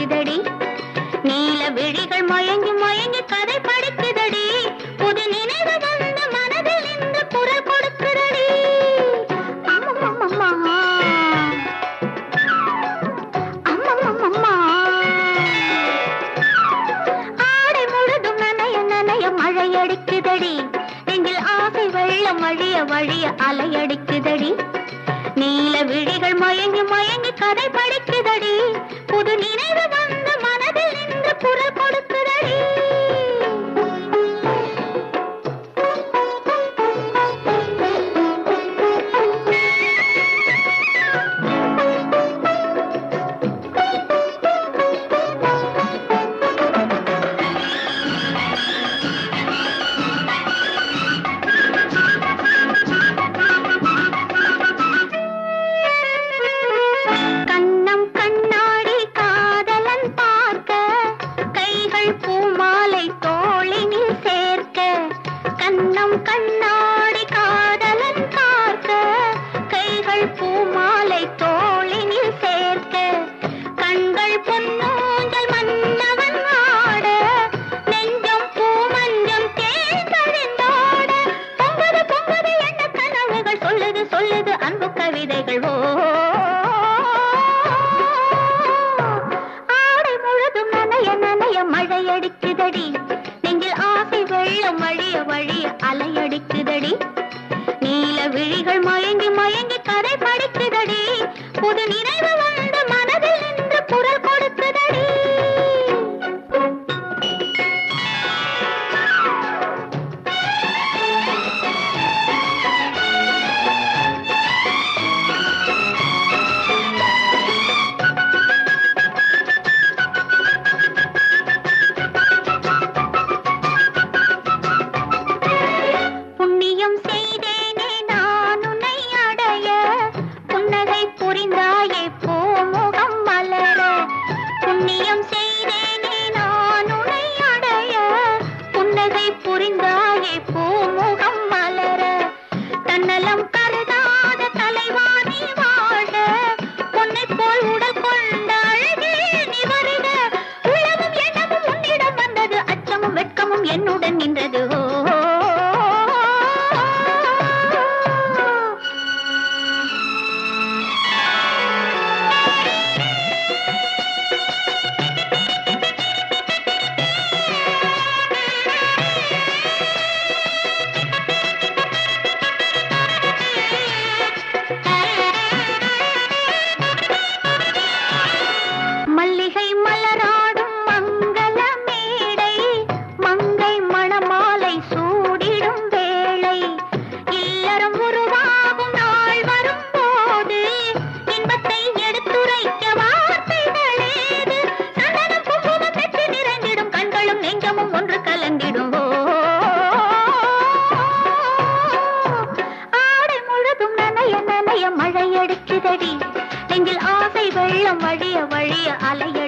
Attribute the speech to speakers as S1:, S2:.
S1: அடிக்குதடி. நீல விழிகள் மயங்கி மயங்கி கதை படிக்குதடி. புது நினைவு வந்து மனதில் நின்று குரல் கொடுக்குதடி. அம்மம்மம்மா அம்மம்மம்மா ஆடை முழுதும் நனைய நனைய மழை அடிக்குதடி. நெஞ்சில் ஆசை வெள்ளம் வழிய வழிய அலையடிக்குதடி. நீல விழிகள் மயங்கி மயங்கி கதை படிக்குதடி. புது நினைவு வந்து மனதில் நின்று குரல் கொடுக்குதடி. கண்ணாடி காதலன் பார்க்க கைகள் பூமாலை தோளினில் சேர்க்க கண்கள் பொன்னூஞ்சல் மன்னவன் ஆட நெஞ்சம் பூமஞ்சம் தேர்ந்தெழுந்தாட பொங்குது பொங்குது என்ற கனவுகள் சொல்லுது சொல்லுது அன்பு கவிதைகள். ஓ ஆடை முழுதும் நனைய நனைய மழை அடிக்குதடி. நெஞ்சில் ஆசை வெள்ளம் வழிய வழிய அலையடிக்குதடி. நீல விழிகள் மயங்கி மயங்கி கதை படிக்குதடி. புது நினைவு வந்து மனதில் நின்று குரல் கொடுக்குதடி. புண்ணியம் செய்தேனே நான் உன்னை அடைய புன்னகை புரிந்தாயே பூமுகம் மலர. புண்ணியம் செய்தேனே நான் உன்னை அடைய புன்னகை புரிந்தாயே பூமுகம் மலர. தன்னலம் கருதாத தலைவாணி வாழ பொன்னை போல் உடல் கொண்ட அழகே நீ வருக. உளமும் எண்ணமும் உன்னிடம் வந்தது அச்சமும் வெட்கமும் என்னுடன் நின்றது. மல்லிகை மலராடும் மங்கள மேடை மங்கை மணமாலை சூடிடும் வேளை இல்லறம் உருவாகும் நாள் வரும் போது இன்பத்தை எடுத்துரைக்க வார்த்தைகளேது. சந்தனம் குங்குமம் பெற்று நிறைந்திடும் கண்களும் நெஞ்சமும் ஒன்று கலந்திடும். ஆடை முழுதும் நனைய நனைய மழை அடிக்குதடி. நெஞ்சில் ஆசை வெள்ளம் வழிய வழிய அலைய